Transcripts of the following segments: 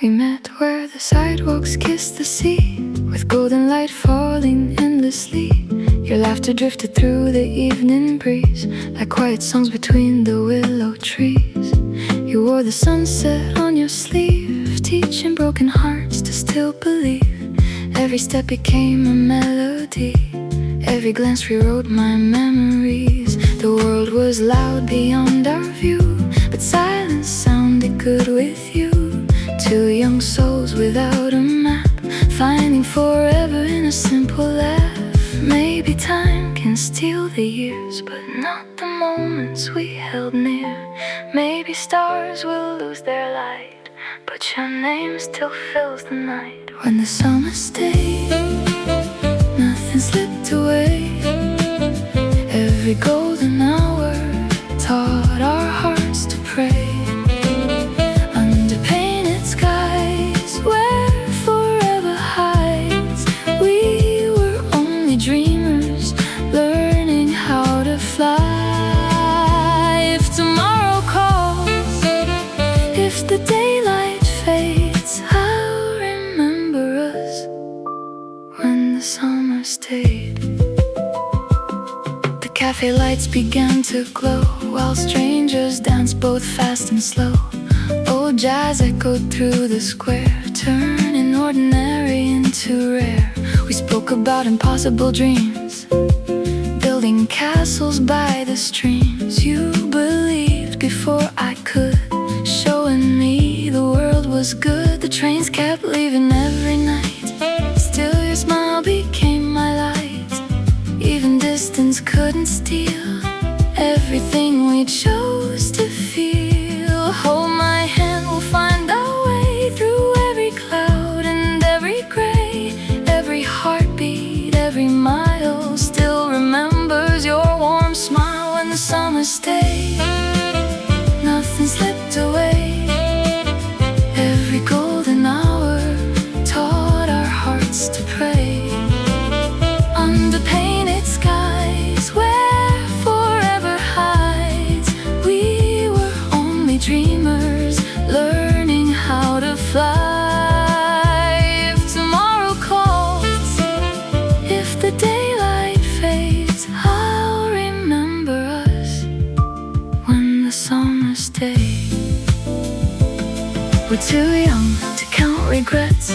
We met where the sidewalks kissed the sea, with golden light falling endlessly. Your laughter drifted through the evening breeze, like quiet songs between the willow trees. You wore the sunset on your sleeve, teaching broken hearts to still believe. Every step became a melody, every glance rewrote my memories. The world was loud beyond our view, but silence sounded good with you. Two young souls without a map, finding forever in a simple laugh. Maybe time can steal the years, but not the moments we held near. Maybe stars will lose their light, but your name still fills the night. When the summer stayed, nothing slipped away. Every golden hour taught our hearts to pray. Under painted skies where forever hides, we were only dreamers learning how to fly. If tomorrow calls, if the daylight fades, I'll remember us when the summer stayed. The cafe lights began to glow, while strangers danced both fast and slow. Old jazz echoed through the square, turning ordinary into rare. We spoke about impossible dreams, building castles by the streams. You believed before I could, showing me the world was good. The trains kept leaving every night, still your smile became my light. Even distance couldn't steal everything we chose to feel. Hold my hand, we'll find our way through every cloud and every gray. Every heartbeat, every mile still remembers your warm smile. When the summer stayed, nothing slipped away. Every golden hour taught our hearts to pray. Under painted skies where forever hides, we were only dreamers learning how to fly. If tomorrow calls, if the daylight fades, I'll remember us when the summer stayed. We're too young to count regrets,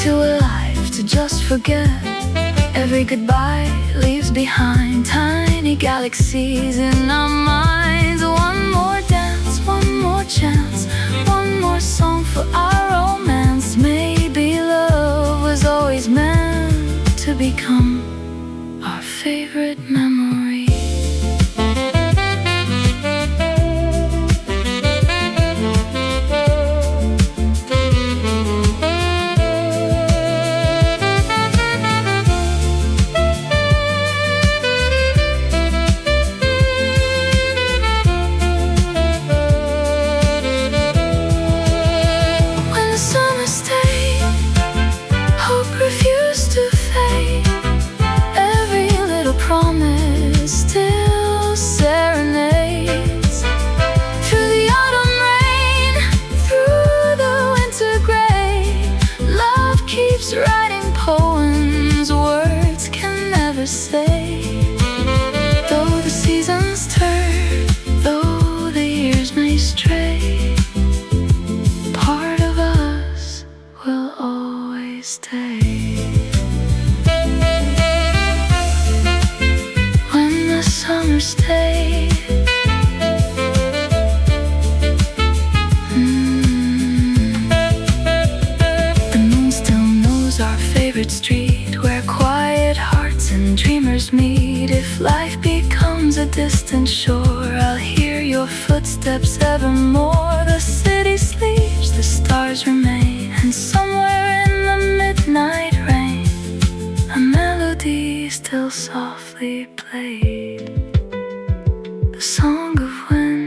too alive to just forget. Every goodbye leaves behind tiny galaxies in our minds. One more dance, one more chance, one more song for our romance. Maybe love was always meant to become our favorite memory. Writing poems words can never say. Though the seasons turn, though the years may stray, part of us will always stay. When the summer stayed, our favorite street where quiet hearts and dreamers meet. If life becomes a distant shore, I'll hear your footsteps evermore. The city sleeps, the stars remain, and somewhere in the midnight rain, a melody still softly played. The song of when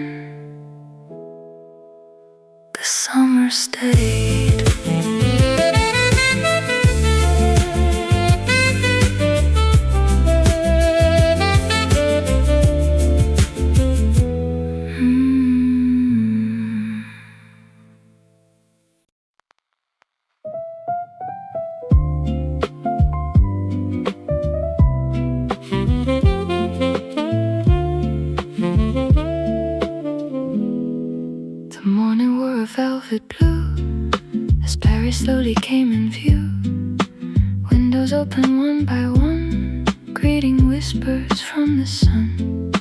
the summer stayed. slowly came in view. Windows open one by one, greeting whispers from the sun.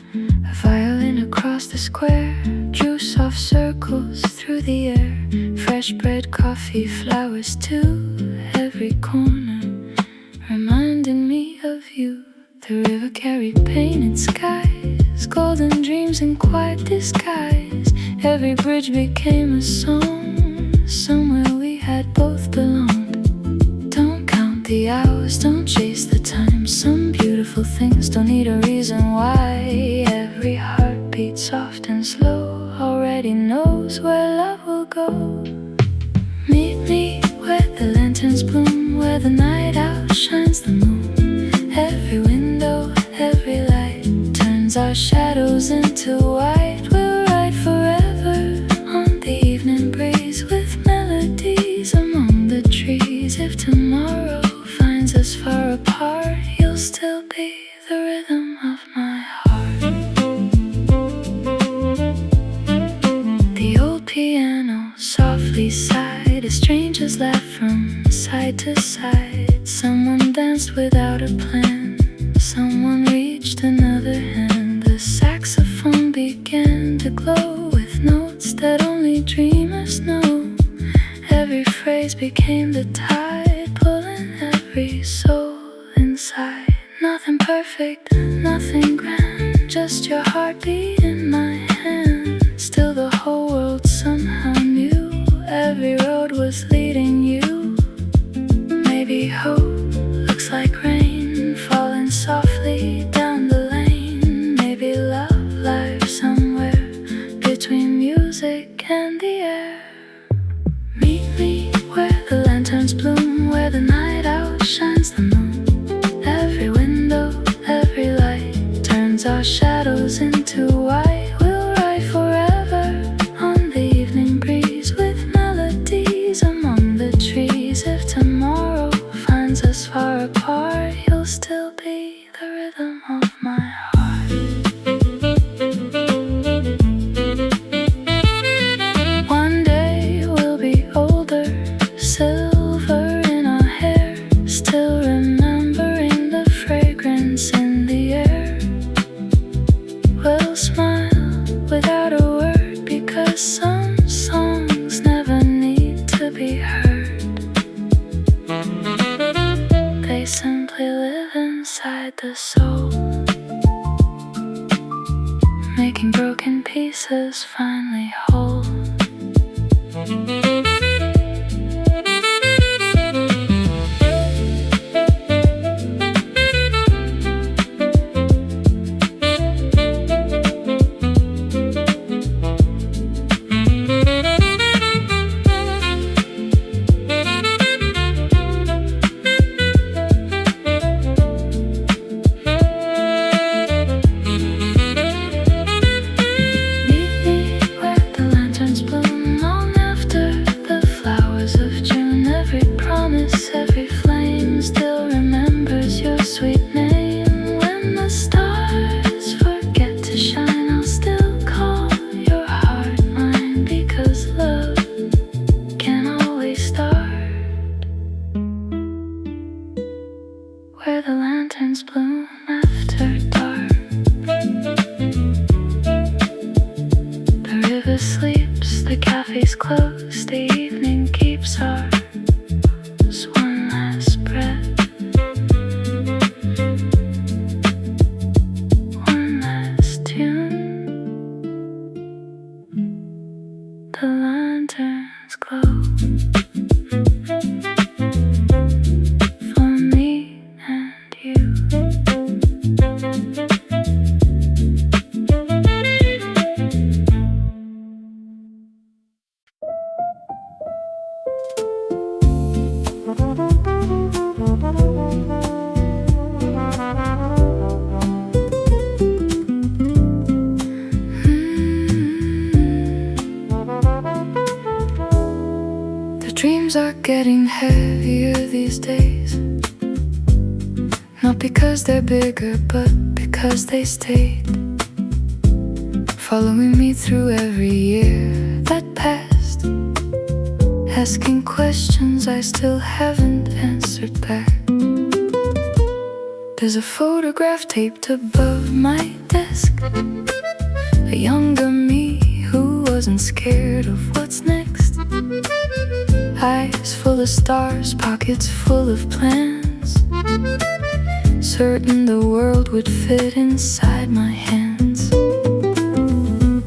A violin across the square drew soft circles through the air. Fresh bread, coffee, flowers to every corner, reminding me of you. The river carried painted skies, golden dreams in quiet disguise. Every bridge became a song, somewhere we had both belonged. Don't count the hours, don't chase the time. Some beautiful things don't need a reason why. Every heartbeat, soft and slow, already knows where love will go. Meet me where the lanterns bloom, where the night outshines the moon. Every window, every light turns our shadows into white. We'll ride forever on the evening breeze with melodies among the trees. If tomorrow finds us far apart, you'll still be the rhythm of my heart. The old piano softly sighed, a stranger's laugh from side to side. Someone danced without a plan, someone reached another hand. The saxophone began to glow with notes that only dreamers know. Every phrase became the tide, pulling every soul inside. Nothing perfect, nothing grand, just your heartbeat in my hand. Still the whole world somehow knew every road was leading you. Maybe hope looks like rain falling softly down the lane. Maybe love lies somewhere between music and the air. Meet me where the lanterns bloom, where the night outshines the moon. Every window, every light turns our shadows into white. We'll ride forever on the evening breeze with melodies among the trees. If tomorrow finds us far apart, you'll still be the rhythm of my heart. One day we'll be older, silver in our hair, still remembering the fragrance in the air. We'll smile without a word, because some songs never need to be heard. They simply live inside the soul, making broken pieces finally whole. Every flame still remembers your sweet name. When the stars forget to shine, I'll still call your heart mine, because love can always start where the lanterns bloom after dark. The river sleeps, the cafés close, the evening keeps our one last breath, one last tune. The lanterns glow for me and you. Dreams are getting heavier these days, not because they're bigger, but because they stayed, following me through every year that passed, asking questions I still haven't answered back. There's a photograph taped above my desk, a younger me who wasn't scared of what's next. Eyes full of stars, pockets full of plans, certain the world would fit inside my hands.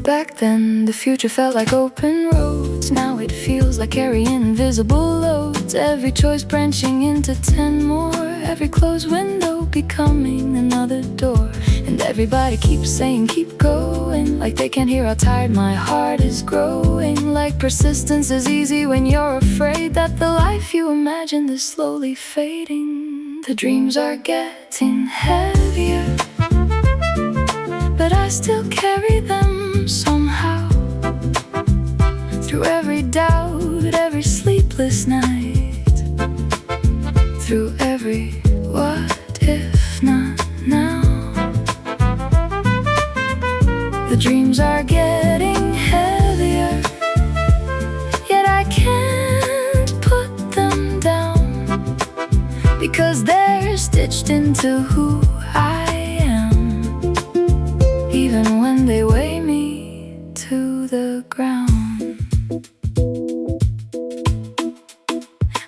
Back then the future felt like open roads, now it feels like carrying invisible loads. Every choice branching into 10 more, every closed window becoming another door. And everybody keeps saying keep going, like they can't hear how tired my heart is growing. Like persistence is easy when you're afraid that the life you imagined is slowly fading. The dreams are getting heavier, but I still carry them somehow. Through every doubt, every sleepless night, through every what if not now. The dreams are getting heavier, yet I can't put them down, because they're stitched into who I am, even when they weigh me to the ground.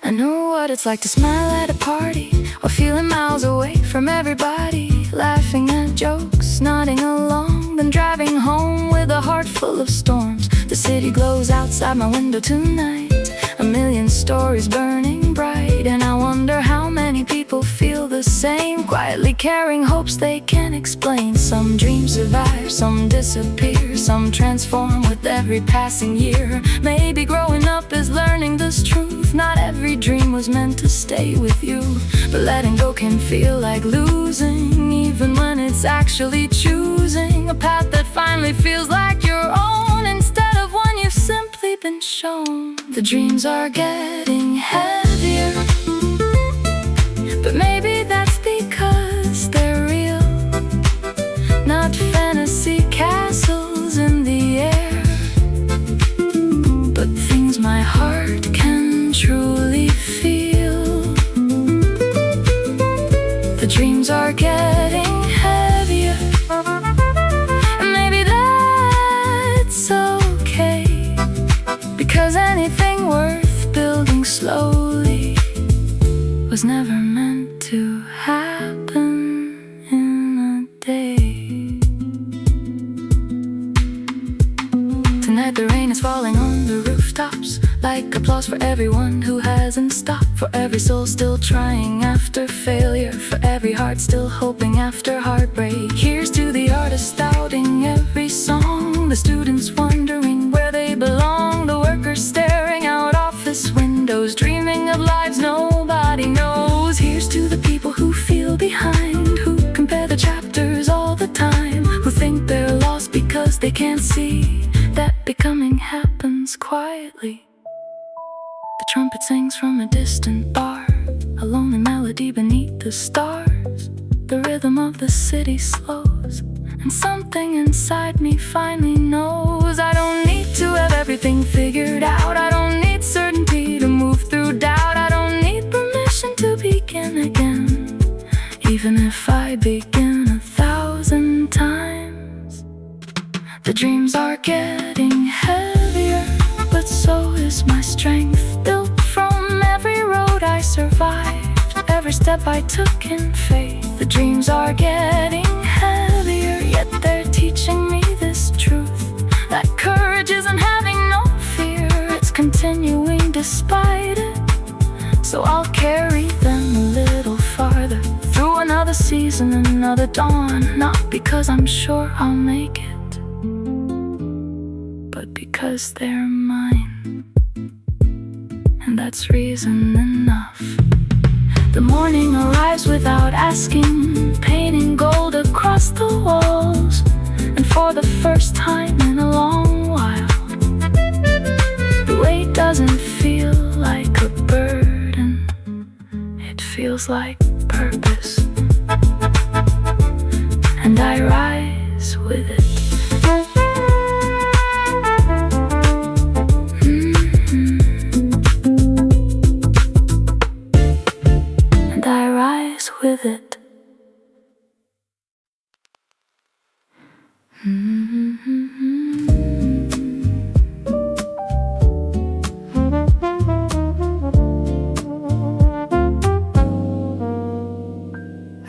I know what it's like to smile at a party, or feeling miles away from everybody, laughing at jokes, nodding along, then driving home with a heart full of storms. The city glows outside my window tonight, a million stories burning bright, and I wonder how many people feel the same, quietly carrying hopes they can't explain. Some dreams survive, some disappear, some transform with every passing year. Maybe growing up is learning this truth, not every dream was meant to stay with you, but letting go can feel like losing, even when it's actually choosing a path that finally feels like your own, instead of one you've simply been shown. The dreams are getting heavier, but maybe that's because they're real, not fantasy castles in the air, but things my heart can truly feel. The dreams are getting heavier, and maybe that's okay, because anything worth building slowly was never meant to happen in a day. Tonight the rain is falling on the rooftops, like applause for everyone who hasn't stopped, for every soul still trying after failure, for every heart still hoping after heartbreak. Here's to the artists doubting every song, the students wondering where they belong, the workers staring out office windows, dreaming of lives nobody knows. Here's to the people who feel behind, who compare the chapters all the time, who think they're lost because they can't see that becoming happens quietly. The trumpet sings from a distant bar, a lonely melody beneath the stars. The rhythm of the city slows, and something inside me finally knows I don't need to have everything figured out. I don't need certainty to move through doubt. I don't need permission to begin again, even if I begin 1,000 times. The dreams are getting heavier, but so is my strength, built from every road I survived, every step I took in faith. The dreams are getting heavier, yet they're teaching me this truth, that courage isn't having no fear, it's continuing despite it. So I'll carry them a little farther, through another season, another dawn, not because I'm sure I'll make it, but because they're mine, and that's reason enough. The morning arrives without asking, painting gold across the walls, and for the first time in a long while, the weight doesn't feel like a burden, it feels like purpose, and I rise with it. with it.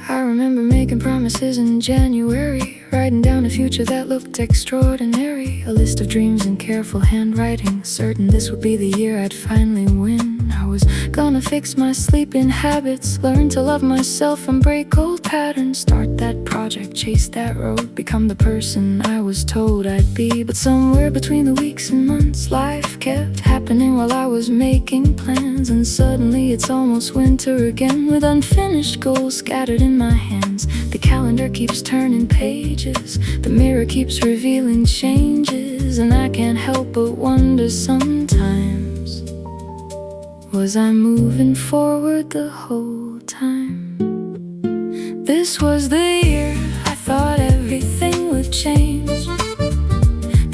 I remember making promises in January, writing down a future that looked extraordinary. A list of dreams in careful handwriting, certain this would be the year I'd finally win. I was gonna fix my sleeping habits, learn to love myself and break old patterns. Start that project, chase that road, become the person I was told I'd be. But somewhere between the weeks and months, life kept happening while I was making plans. And suddenly it's almost winter again, with unfinished goals scattered in my hands. The calendar keeps turning pages, the mirror keeps revealing changes, and I can't help but wonder sometimes, was I moving forward the whole time? This was the year I thought everything would change,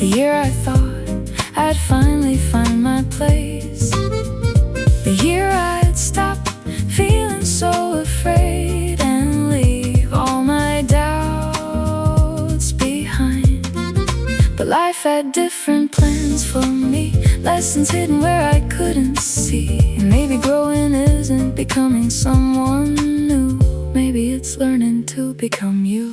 the year I thought I'd finally find my place, the year I'd stop feeling so afraid and leave all my doubts behind. But life had different plans for me, lessons hidden where I couldn't see. And maybe growing isn't becoming someone new, maybe it's learning to become you.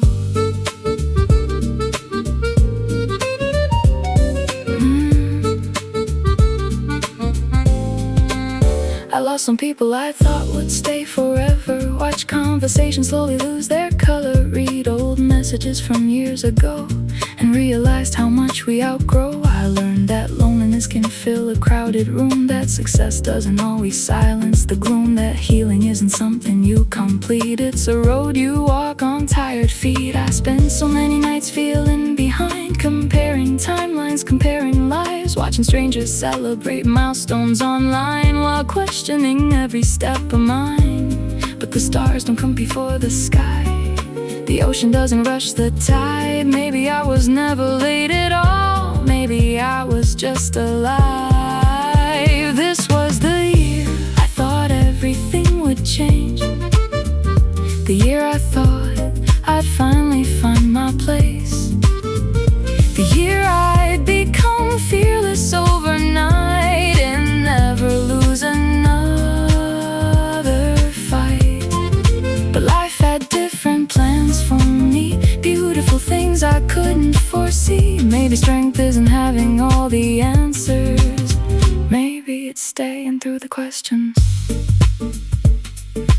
I lost some people I thought would stay forever, watch conversations slowly lose their color, read old messages from years ago, and realized how much we outgrow. I learned that loneliness can fill a crowded room, that success doesn't always silence the gloom, that healing isn't something you complete, it's a road you walk on tired feet. I spent so many nights feeling behind, comparing timelines, comparing lives, watching strangers celebrate milestones online while questioning every step of mine. But the stars don't come before the sky, the ocean doesn't rush the tide. Maybe I was never late at all, maybe I was just alive. This was the year I thought everything would change, the year I thought I'd finally find my place, the year I'd become fearless overnight and never lose another fight. But life had different plans for me, beautiful things I couldn't foresee. Maybe strength isn't having all the answers, maybe it's staying through the questions.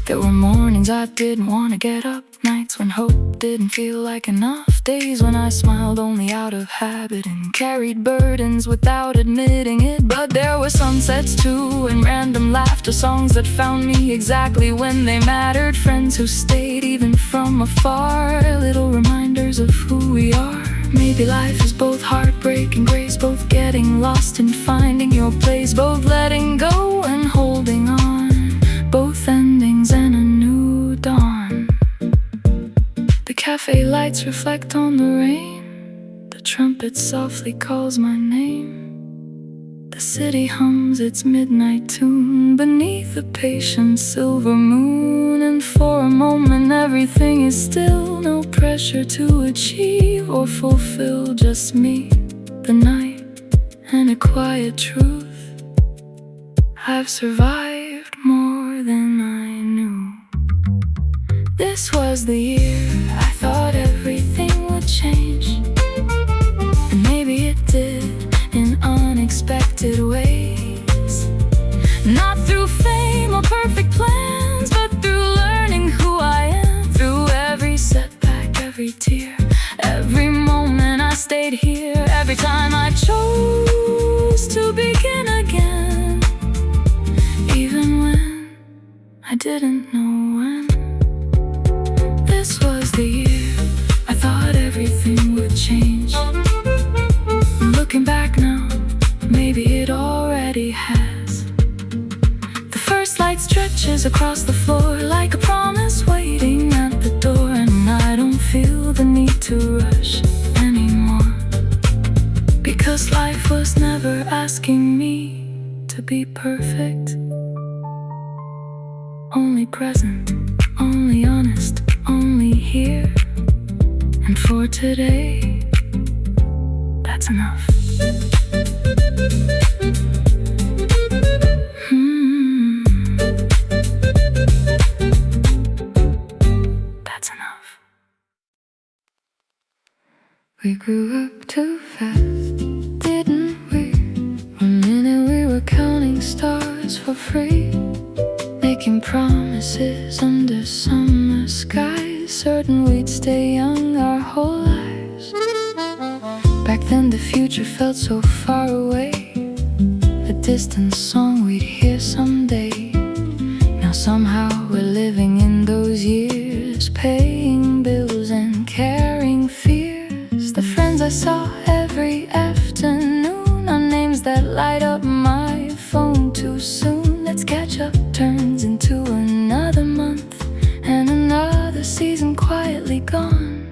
There were mornings I didn't want to get up, nights when hope didn't feel like enough, days when I smiled only out of habit and carried burdens without admitting it. But there were sunsets too, and random laughter, songs that found me exactly when they mattered, friends who stayed even from afar, little reminders of who we are. Maybe life is both heartbreak and grace, both getting lost and finding your place, both letting go and holding on, both endings and a new dawn. The cafe lights reflect on the rain, the trumpet softly calls my name, the city hums its midnight tune beneath the patient silver moon. And for a moment everything is still, no pressure to achieve or fulfill, just me, the night, and a quiet truth. I've survived more than I knew. This was the year I thought everything would change, and maybe it did in unexpected ways. Not through fame or perfect plans, but through learning who I am, through every setback, every tear, every moment I stayed here, every time I chose to begin again, even when I didn't know when. This was the year I thought everything would change. Looking back now, maybe it already has. The first light stretches across the floor like a promise waiting at the door, and I don't feel the need to rush anymore, because life was never asking me to be perfect, only present, only honest. here. And for today, that's enough. That's enough. We grew up too fast, didn't we? One minute we were counting stars for free, making promises under summer skies, certain we'd stay young our whole lives. Back then the future felt so far away, a distant song we'd hear someday. Now somehow we're living in those years, paying bills and carrying fears. The friends I saw every afternoon are names that light up my phone too soon. Let's catch up turns into another month, and another season quietly gone.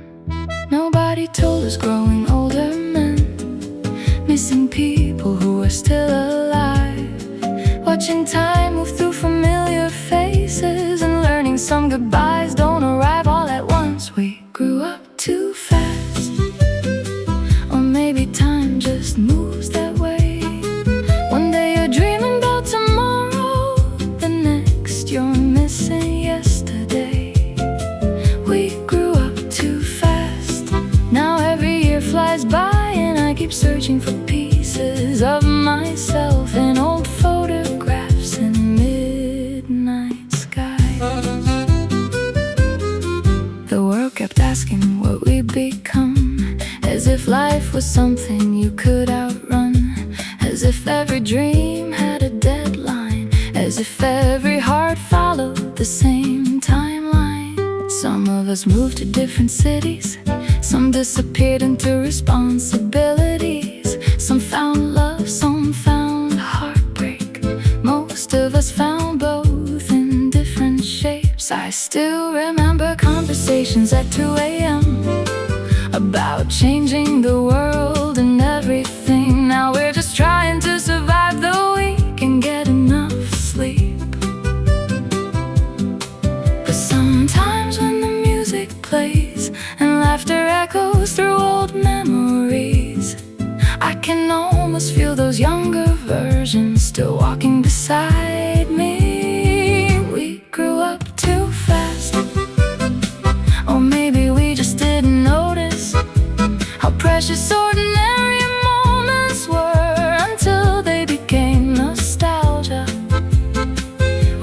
Nobody told us growing older meant missing people who are still alive, watching time move through familiar faces and learning some goodbyes don't arrive all at once. We grew up too fast, or maybe time just moves that way. One day you're dreaming about tomorrow, the next you're missing yesterday. We grew up too fast. Now every year flies by and I keep searching for pieces of myself in old photographs in midnight skies. The world kept asking what we'd become, as if life was something you could outrun, as if every dream had a deadline, as if every heart followed the same timeline. Some of us moved to different cities, some disappeared into responsibilities. Some found love, some found heartbreak. Most of us found both in different shapes. I still remember conversations at 2 a.m. about changing the world and everything. Now we're just trying to survive the week and get enough sleep. But sometimes when the music plays and laughter echoes through old memories, I can almost feel those younger versions still walking beside me. We grew up too fast, or maybe we just didn't notice how precious ordinary moments were until they became nostalgia.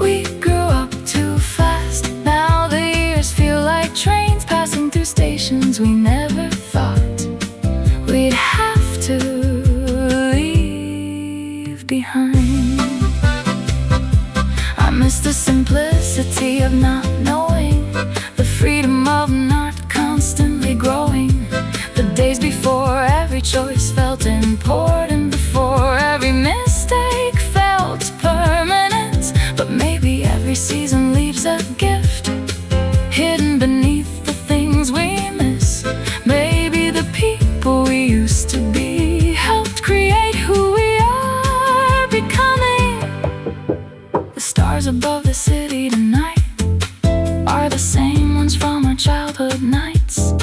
We grew up too fast. Now the years feel like trains passing through stations we never thought we'd have to leave behind. I miss the simplicity of not knowing, the freedom of not constantly growing, the days before every choice felt important, before every mistake felt permanent. But maybe every season leaves a gift hidden beneath the things we miss. Maybe the people we used to be helped create who we are becoming. The stars above the city tonight are the same ones from our childhood nights,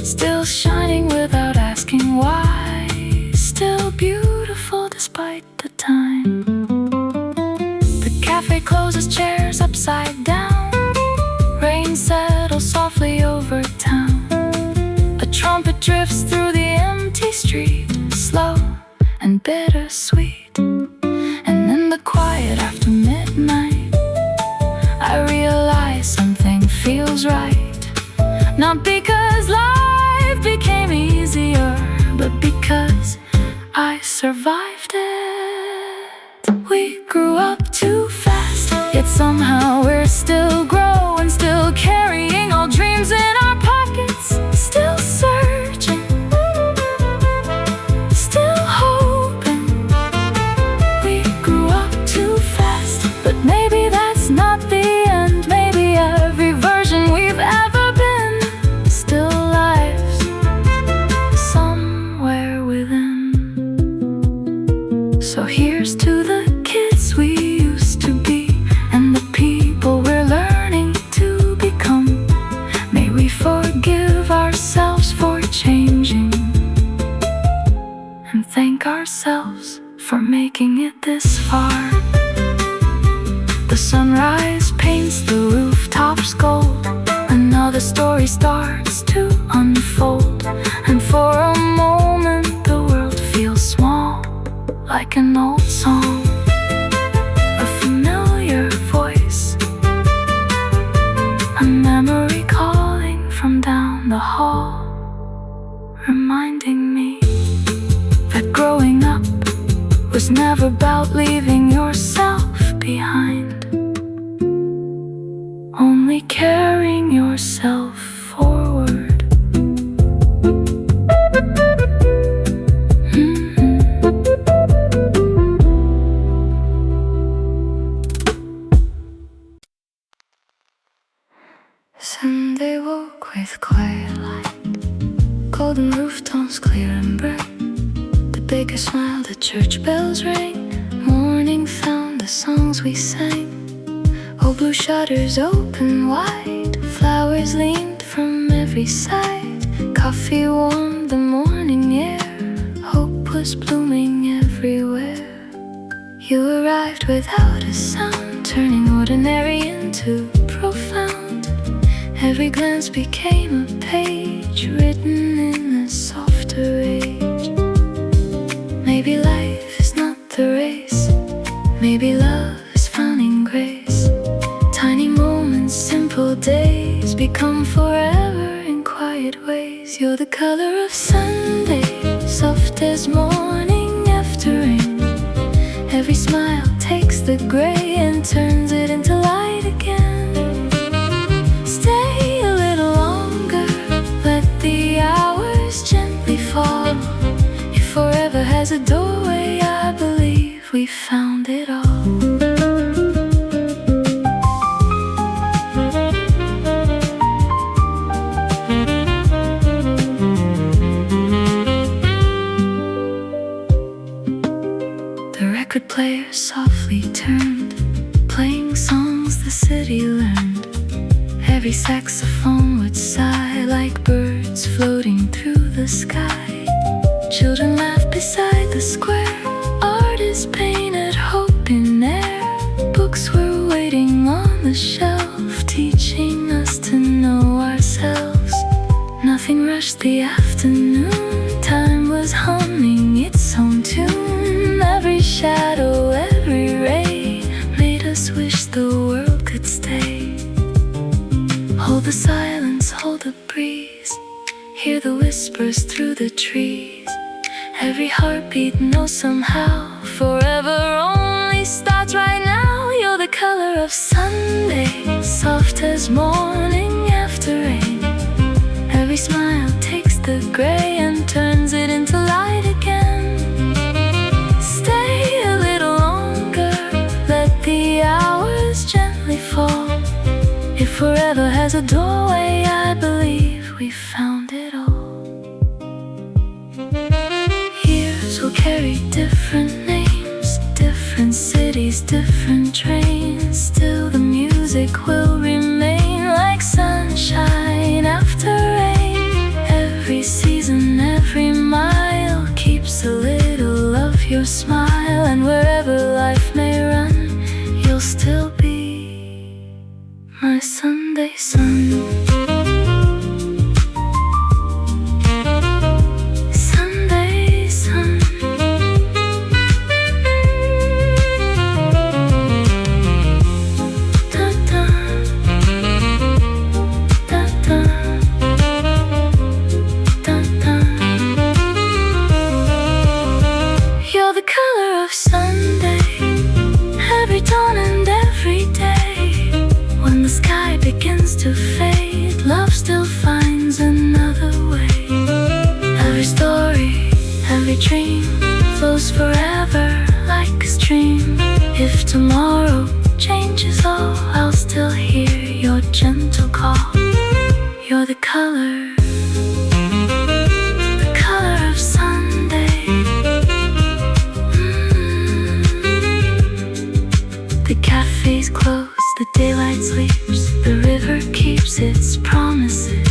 still shining without asking why, still beautiful despite the time. The cafe closes chairs upside down, rain settles softly over town. A trumpet drifts through the empty street, slow and bittersweet. And in the quiet after midnight, I realize something feels right. Not because life became easier, but because I survived it. We grew up too fast, yet somehow we're still growing, still carrying all dreams in our pockets, still searching, still hoping. We grew up too fast, but maybe that's not the end. Maybe every version we've ever been still lives somewhere within. So here's to the kids we used to be, and the people we're learning to become. making it this far. The sunrise paints the rooftops gold. Another story starts to unfold, and for a moment the world feels small, like an old song, a familiar voice, a memory calling from down the hall, reminding me that growing up was never about leaving yourself behind, only carrying yourself forward. Sunday woke with quiet light, golden rooftops clear and bright. The baker smiled, the church bells rang. Morning found the songs we sang. Old blue shutters open wide, flowers leaned from every side. Coffee warmed the morning air, hope was blooming everywhere. You arrived without a sound, turning ordinary into profound. Every glance became a page written in a softer age. Maybe life is not the race, maybe love is finding grace. Tiny moments, simple days become forever in quiet ways. You're the color of Sunday, soft as morning after rain. Every smile takes the gray and turns it into light again. Stay a little longer, let the hours gently fall. If forever has a doorway, I believe we found it all. The record player softly turned, playing songs the city learned. Every saxophone would sigh like birds floating through the sky. Children laughed beside the square, artists painted hope in air. Books were waiting on the shelf, teaching us to know ourselves. Nothing rushed the afternoon, time was humming its own tune. Every shadow, every ray made us wish the world could stay. Hold the silence, hold the breeze, hear the whispers through the trees. Every heartbeat knows somehow forever only starts right now. You're the color of Sunday, soft as morning after rain. Every smile takes the gray and turns it into light again. Stay a little longer, let the hours gently fall. If forever has a doorway, I believe we found it all. Years will carry different names, different cities, different trains. Still the music will remain like sunshine after rain. Every season, every mile keeps a little of your smile. And wherever life may run, you'll still be my Sunday sun. Sunday sun. Da da, da da, da da. You're the color of Sunday, every dawn and every day. When the sky begins to fade, love still finds another way. Every story, every dream flows forever like a stream. If tomorrow changes all, I'll still hear your gentle call. You're the color of Sunday. The cafes close, the daylight sleeps, the river keeps its promises.